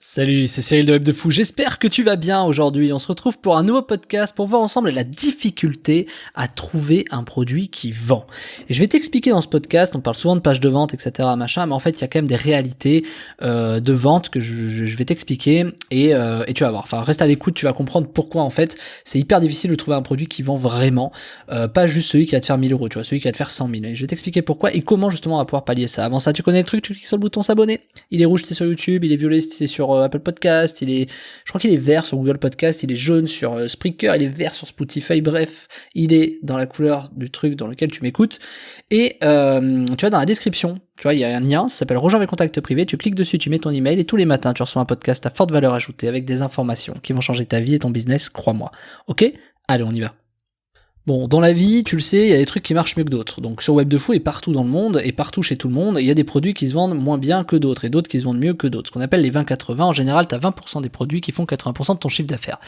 Salut, c'est Cyril de Web de Fou, j'espère que tu vas bien aujourd'hui. On se retrouve pour un nouveau podcast pour voir ensemble la difficulté à trouver un produit qui vend. Et je vais t'expliquer dans ce podcast, on parle souvent de pages de vente, etc. machin, mais en fait il y a quand même des réalités de vente que je vais t'expliquer et tu vas voir. Enfin reste à l'écoute, tu vas comprendre pourquoi en fait c'est hyper difficile de trouver un produit qui vend vraiment, pas juste celui qui va te faire 1000 euros, tu vois, celui qui va te faire 100 000. Et je vais t'expliquer pourquoi et comment justement on va pouvoir pallier ça. Avant ça, tu connais le truc, tu cliques sur le bouton s'abonner. Il est rouge si c'est sur YouTube, il est violet si c'est sur Apple Podcast, je crois qu'il est vert sur Google Podcast, il est jaune sur Spreaker, il est vert sur Spotify, bref, il est dans la couleur du truc dans lequel tu m'écoutes. Et tu vois, dans la description, tu vois, il y a un lien, ça s'appelle Rejoins mes contacts privés, tu cliques dessus, tu mets ton email et tous les matins tu reçois un podcast à forte valeur ajoutée avec des informations qui vont changer ta vie et ton business, crois-moi. Ok ? Allez, on y va. Bon, dans la vie, tu le sais, il y a des trucs qui marchent mieux que d'autres. Donc sur Web de Fou et partout dans le monde, et partout chez tout le monde, il y a des produits qui se vendent moins bien que d'autres, et d'autres qui se vendent mieux que d'autres. Ce qu'on appelle les 20-80, en général, t'as 20% des produits qui font 80% de ton chiffre d'affaires.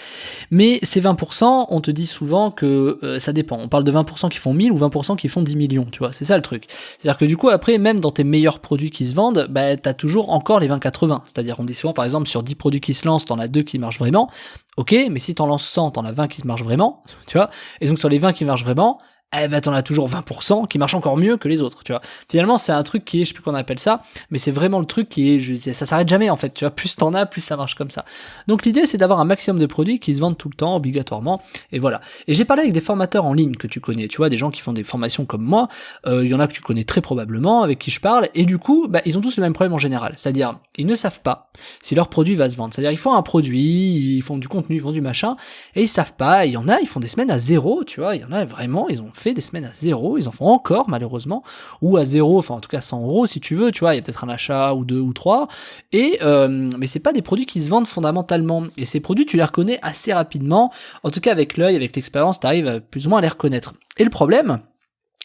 Mais ces 20%, on te dit souvent que ça dépend. On parle de 20% qui font 1000 ou 20% qui font 10 millions, tu vois, c'est ça le truc. C'est-à-dire que du coup, après, même dans tes meilleurs produits qui se vendent, bah t'as toujours encore les 20-80. C'est-à-dire, on dit souvent, par exemple, sur 10 produits qui se lancent, t'en as 2 qui marchent vraiment. Ok, mais si t'en lances 100, t'en as 20 qui se marchent vraiment, tu vois. Et donc sur les 20 qui marchent vraiment, eh ben t'en as toujours 20% qui marchent encore mieux que les autres, tu vois. Finalement, c'est un truc qui est, je sais plus comment on appelle ça, mais c'est vraiment le truc qui est, ça s'arrête jamais en fait, tu vois. Plus t'en as, plus ça marche comme ça. Donc l'idée, c'est d'avoir un maximum de produits qui se vendent tout le temps, obligatoirement, et voilà. Et j'ai parlé avec des formateurs en ligne que tu connais, tu vois, des gens qui font des formations comme moi. Il y en a que tu connais très probablement, avec qui je parle, et du coup, bah ils ont tous le même problème en général, c'est-à-dire ils ne savent pas si leur produit va se vendre. C'est-à-dire ils font un produit, ils font du contenu, ils font du machin, et ils savent pas. Il y en a, ils font des semaines à zéro, tu vois. Il y en a vraiment, ils ont fait des semaines à zéro, ils en font encore malheureusement, ou à zéro, enfin en tout cas 100 euros si tu veux, tu vois. Il y a peut-être un achat ou deux ou trois, et mais c'est pas des produits qui se vendent fondamentalement. Et ces produits, tu les reconnais assez rapidement. En tout cas avec l'œil, avec l'expérience, t'arrives plus ou moins à les reconnaître. Et le problème,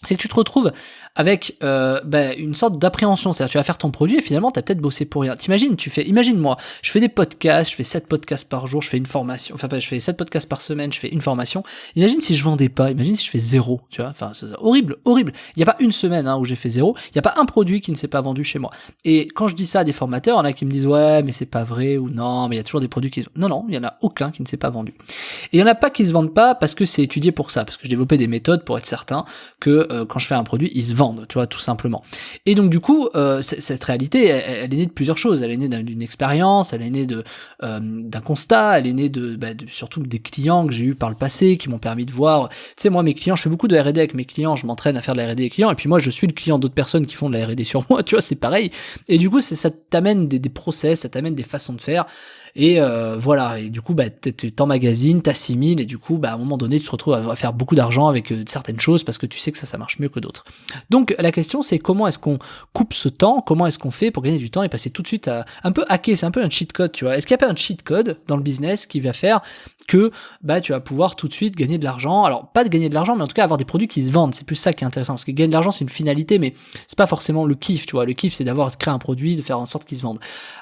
c'est que tu te retrouves avec une sorte d'appréhension, c'est-à-dire tu vas faire ton produit et finalement t'as peut-être bossé pour rien. Imagine-moi, je fais des podcasts, je fais 7 podcasts par jour, je fais une formation, je fais 7 podcasts par semaine, je fais une formation. Imagine si je vendais pas, imagine si je fais zéro, tu vois, enfin c'est horrible. Il y a pas une semaine où j'ai fait zéro, il y a pas un produit qui ne s'est pas vendu chez moi. Et quand je dis ça à des formateurs, il y en a qui me disent ouais mais c'est pas vrai ou non, mais il y a toujours des produits qui non, il y en a aucun qui ne s'est pas vendu. Et il y en a pas qui se vendent pas parce que c'est étudié pour ça, parce que je développais des méthodes pour être certain que quand je fais un produit, ils se vendent, tu vois, tout simplement. Et donc du coup, cette réalité, elle est née de plusieurs choses. Elle est née d'une expérience, elle est née d'un constat, elle est née surtout des clients que j'ai eu par le passé, qui m'ont permis de voir. Tu sais, moi, mes clients, je fais beaucoup de R&D avec mes clients, je m'entraîne à faire de la R&D avec clients, et puis moi, je suis le client d'autres personnes qui font de la R&D sur moi, tu vois, c'est pareil. Et du coup, ça t'amène des process, ça t'amène des façons de faire. Et voilà, et du coup t'emmagasines, t'assimiles, et du coup à un moment donné tu te retrouves à faire beaucoup d'argent avec certaines choses parce que tu sais que ça marche mieux que d'autres. Donc la question c'est comment est-ce qu'on coupe ce temps, comment est-ce qu'on fait pour gagner du temps et passer tout de suite à un peu hacker, c'est un peu un cheat code, tu vois. Est-ce qu'il n'y a pas un cheat code dans le business qui va faire que tu vas pouvoir tout de suite gagner de l'argent? Alors pas de gagner de l'argent, mais en tout cas avoir des produits qui se vendent, c'est plus ça qui est intéressant, parce que gagner de l'argent c'est une finalité, mais c'est pas forcément le kiff, tu vois. Le kiff c'est d'avoir créé un produit, de faire en sorte qu'il se vende.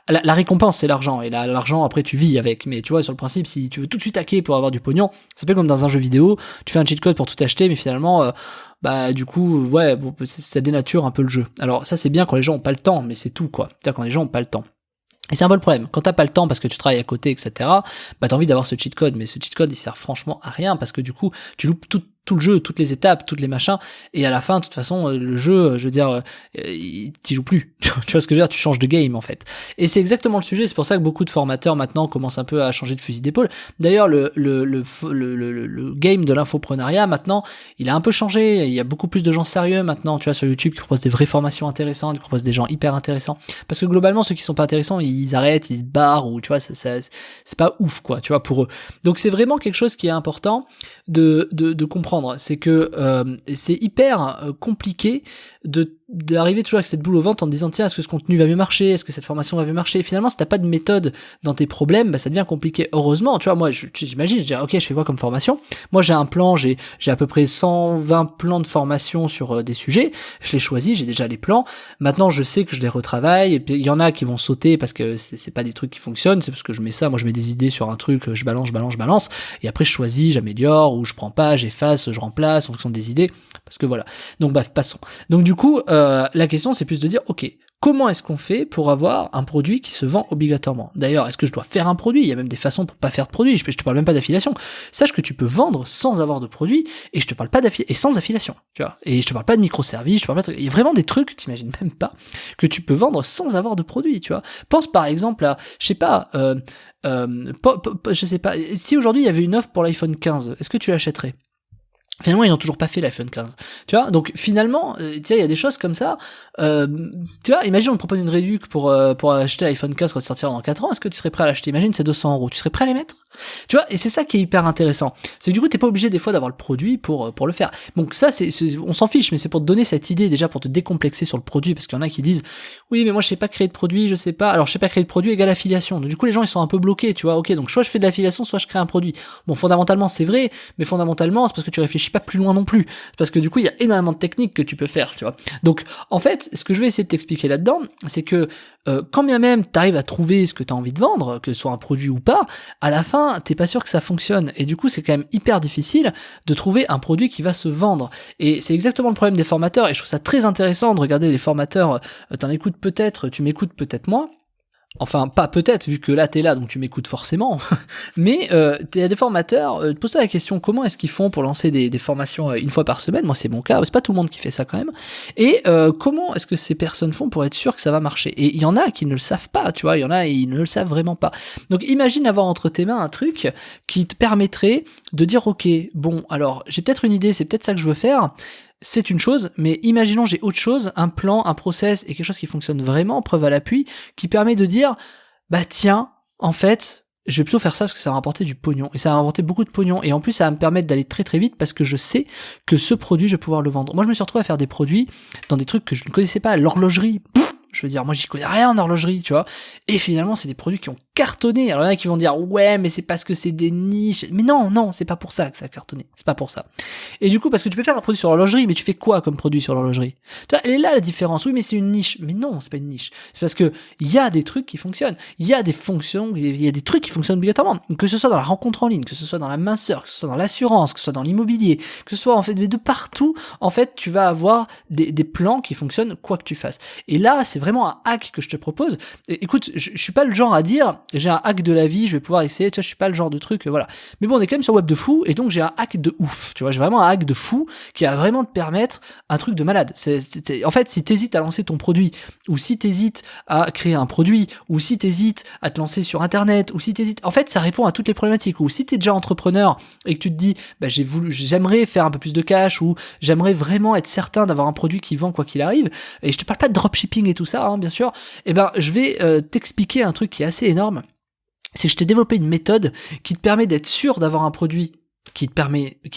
La récompense c'est l'argent, et l'argent après tu vis avec, mais tu vois, sur le principe, si tu veux tout de suite hacker pour avoir du pognon, c'est un peu comme dans un jeu vidéo, tu fais un cheat code pour tout acheter, mais finalement du coup ça dénature un peu le jeu. Alors ça c'est bien quand les gens ont pas le temps, mais c'est tout quoi, c'est-à-dire quand les gens ont pas le temps. Et c'est un peu le problème, quand t'as pas le temps parce que tu travailles à côté, etc., t'as envie d'avoir ce cheat code, mais ce cheat code il sert franchement à rien, parce que du coup tu loupes tout le jeu, toutes les étapes, toutes les machins, et à la fin de toute façon le jeu, je veux dire, t'y joues plus. Tu vois ce que je veux dire, tu changes de game en fait. Et c'est exactement le sujet, c'est pour ça que beaucoup de formateurs maintenant commencent un peu à changer de fusil d'épaule. D'ailleurs le game de l'infoprenariat maintenant, il a un peu changé, il y a beaucoup plus de gens sérieux maintenant, tu vois, sur YouTube qui proposent des vraies formations intéressantes, qui proposent des gens hyper intéressants, parce que globalement ceux qui sont pas intéressants, ils arrêtent, ils se barrent, ou tu vois, c'est pas ouf quoi, tu vois, pour eux. Donc c'est vraiment quelque chose qui est important de comprendre, c'est que c'est hyper compliqué d'arriver toujours avec cette boule au ventre en te disant tiens, est-ce que ce contenu va mieux marcher, est-ce que cette formation va mieux marcher. Et finalement si t'as pas de méthode dans tes problèmes, ça devient compliqué. Heureusement, tu vois, moi j'imagine, je dis ok, je fais quoi comme formation, moi j'ai un plan, j'ai à peu près 120 plans de formation sur des sujets, je les choisis, j'ai déjà les plans, maintenant je sais que je les retravaille, et puis il y en a qui vont sauter parce que c'est pas des trucs qui fonctionnent, c'est parce que je mets des idées sur un truc, je balance, et après je choisis, j'améliore, ou je prends pas, j'efface, je remplace en fonction des idées, parce que voilà. Donc passons. Donc du coup la question c'est plus de dire, ok, comment est-ce qu'on fait pour avoir un produit qui se vend obligatoirement? D'ailleurs, est-ce que je dois faire un produit? Il y a même des façons pour pas faire de produit. Je te parle même pas d'affiliation. Sache que tu peux vendre sans avoir de produit, et je te parle pas et sans affiliation, tu vois. Et je te parle pas de microservices, je te parle pas il y a vraiment des trucs, t'imagines même pas, que tu peux vendre sans avoir de produit, tu vois. Pense par exemple à, je sais pas, je sais pas, si aujourd'hui il y avait une offre pour l'iPhone 15, est-ce que tu l'achèterais? Finalement, ils n'ont toujours pas fait l'iPhone 15. Tu vois, donc finalement, tu vois, il y a des choses comme ça. Tu vois, imagine on te propose une réduc pour acheter l'iPhone 15 quand il sortira dans 4 ans. Est-ce que tu serais prêt à l'acheter? Imagine, c'est 200 €. Tu serais prêt à les mettre? Tu vois, et c'est ça qui est hyper intéressant. C'est que du coup, t'es pas obligé des fois d'avoir le produit pour le faire. Donc ça, on s'en fiche, mais c'est pour te donner cette idée déjà, pour te décomplexer sur le produit, parce qu'il y en a qui disent, oui, mais moi je sais pas créer de produit, je sais pas. Alors je sais pas créer de produit égale affiliation. Donc du coup, les gens ils sont un peu bloqués, tu vois. Ok, donc soit je fais de l'affiliation, soit je crée un produit. Bon, fondamentalement c'est vrai, mais fondamentalement c'est parce que tu réfléchis pas plus loin non plus. C'est parce que du coup, il y a énormément de techniques que tu peux faire, tu vois. Donc en fait, ce que je vais essayer de t'expliquer là-dedans, c'est que quand bien même t'arrives à trouver ce que t'as envie de vendre, que ce soit un produit ou pas, à la fin, t'es pas sûr que ça fonctionne. Et du coup, c'est quand même hyper difficile de trouver un produit qui va se vendre. Et c'est exactement le problème des formateurs. Et je trouve ça très intéressant de regarder les formateurs. T'en écoutes peut-être, tu m'écoutes peut-être moins. Enfin, pas peut-être, vu que là, t'es là, donc tu m'écoutes forcément. Mais t'es des formateurs, pose-toi la question, comment est-ce qu'ils font pour lancer des formations une fois par semaine? Moi, c'est mon cas, c'est pas tout le monde qui fait ça quand même. Et comment est-ce que ces personnes font pour être sûr que ça va marcher? Et il y en a qui ne le savent pas, tu vois, il y en a, ils ne le savent vraiment pas. Donc imagine avoir entre tes mains un truc qui te permettrait de dire, ok, bon, alors, j'ai peut-être une idée, c'est peut-être ça que je veux faire, c'est une chose, mais imaginons j'ai autre chose, un plan, un process et quelque chose qui fonctionne vraiment, preuve à l'appui, qui permet de dire, bah tiens, en fait, je vais plutôt faire ça parce que ça va rapporter du pognon, et ça va rapporter beaucoup de pognon, et en plus ça va me permettre d'aller très très vite parce que je sais que ce produit, je vais pouvoir le vendre. Moi je me suis retrouvé à faire des produits dans des trucs que je ne connaissais pas, l'horlogerie. Je veux dire, moi j'y connais rien en horlogerie, tu vois. Et finalement, c'est des produits qui ont cartonné. Alors il y en a qui vont dire, ouais, mais c'est parce que c'est des niches. Mais non, c'est pas pour ça que ça a cartonné. C'est pas pour ça. Et du coup, parce que tu peux faire un produit sur l'horlogerie, mais tu fais quoi comme produit sur l'horlogerie? Tu vois, elle est là la différence. Oui, mais c'est une niche. Mais non, c'est pas une niche. C'est parce que il y a des trucs qui fonctionnent. Il y a des fonctions, il y a des trucs qui fonctionnent obligatoirement. Que ce soit dans la rencontre en ligne, que ce soit dans la minceur, que ce soit dans l'assurance, que ce soit dans l'immobilier, que ce soit en fait, mais de partout, en fait, tu vas avoir des plans qui fonctionnent quoi que tu fasses. Et là, c'est vraiment un hack que je te propose. Et, écoute, je suis pas le genre à dire j'ai un hack de la vie, je vais pouvoir essayer, tu vois, je suis pas le genre de truc, voilà. Mais bon, on est quand même sur Web de fou, et donc j'ai un hack de ouf, tu vois, j'ai vraiment un hack de fou qui va vraiment te permettre un truc de malade. En fait, si t'hésites à lancer ton produit, ou si t'hésites à créer un produit, ou si t'hésites à te lancer sur Internet, ou si t'hésites, en fait, ça répond à toutes les problématiques. Ou si t'es déjà entrepreneur et que tu te dis, bah j'aimerais faire un peu plus de cash, ou j'aimerais vraiment être certain d'avoir un produit qui vend quoi qu'il arrive. Et je te parle pas de dropshipping et tout ça, hein, bien sûr. Eh ben, je vais t'expliquer un truc qui est assez énorme. C'est que je t'ai développé une méthode qui te permet d'être sûr d'avoir un produit qui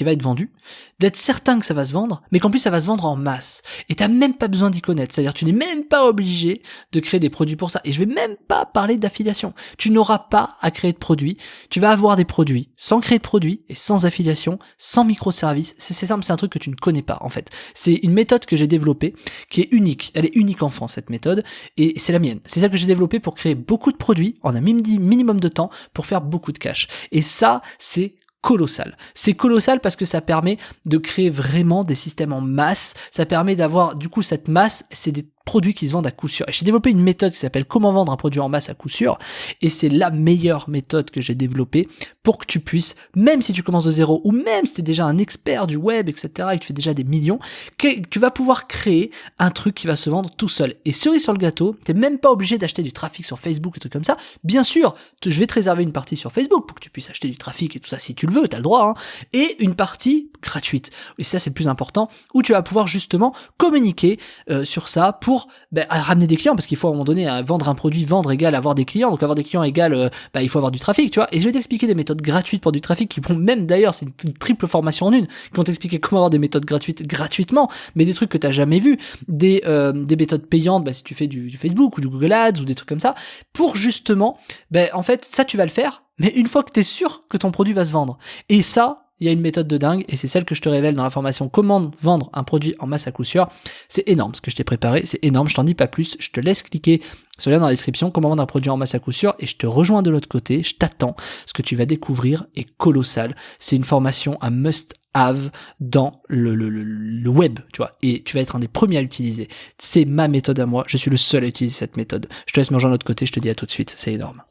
va être vendu, d'être certain que ça va se vendre, mais qu'en plus ça va se vendre en masse. Et t'as même pas besoin d'y connaître. C'est-à-dire tu n'es même pas obligé de créer des produits pour ça. Et je vais même pas parler d'affiliation. Tu n'auras pas à créer de produits. Tu vas avoir des produits sans créer de produits et sans affiliation, sans microservices. C'est simple, c'est un truc que tu ne connais pas en fait. C'est une méthode que j'ai développée qui est unique. Elle est unique en France cette méthode et c'est la mienne. C'est ça que j'ai développé pour créer beaucoup de produits en un minimum de temps pour faire beaucoup de cash. Et ça, c'est colossal. C'est colossal parce que ça permet de créer vraiment des systèmes en masse. Ça permet d'avoir, du coup, cette masse, c'est des produits qui se vendent à coup sûr. Et j'ai développé une méthode qui s'appelle comment vendre un produit en masse à coup sûr. Et c'est la meilleure méthode que j'ai développée pour que tu puisses, même si tu commences de zéro, ou même si tu es déjà un expert du web, etc., et que tu fais déjà des millions, que tu vas pouvoir créer un truc qui va se vendre tout seul. Et cerise sur le gâteau, t'es même pas obligé d'acheter du trafic sur Facebook et trucs comme ça. Bien sûr, je vais te réserver une partie sur Facebook pour que tu puisses acheter du trafic et tout ça si tu le veux, t'as le droit, hein, et une partie gratuite. Et ça, c'est le plus important, où tu vas pouvoir justement communiquer sur ça pour ramener des clients, parce qu'il faut à un moment donné vendre un produit, vendre égale avoir des clients, donc avoir des clients égale il faut avoir du trafic, tu vois. Et je vais t'expliquer des méthodes gratuites pour du trafic qui vont même d'ailleurs, c'est une triple formation en une, qui vont t'expliquer comment avoir des méthodes gratuites gratuitement, mais des trucs que t'as jamais vu, des méthodes payantes, si tu fais du Facebook ou du Google Ads ou des trucs comme ça, pour justement, en fait, ça tu vas le faire, mais une fois que t'es sûr que ton produit va se vendre. Et ça, il y a une méthode de dingue et c'est celle que je te révèle dans la formation comment vendre un produit en masse à coup sûr. C'est énorme ce que je t'ai préparé, c'est énorme, je t'en dis pas plus, je te laisse cliquer sur le lien dans la description, comment vendre un produit en masse à coup sûr, et je te rejoins de l'autre côté, je t'attends. Ce que tu vas découvrir est colossal. C'est une formation à must-have dans le web, tu vois, et tu vas être un des premiers à l'utiliser. C'est ma méthode à moi, je suis le seul à utiliser cette méthode. Je te laisse me rejoindre de l'autre côté, je te dis à tout de suite, c'est énorme.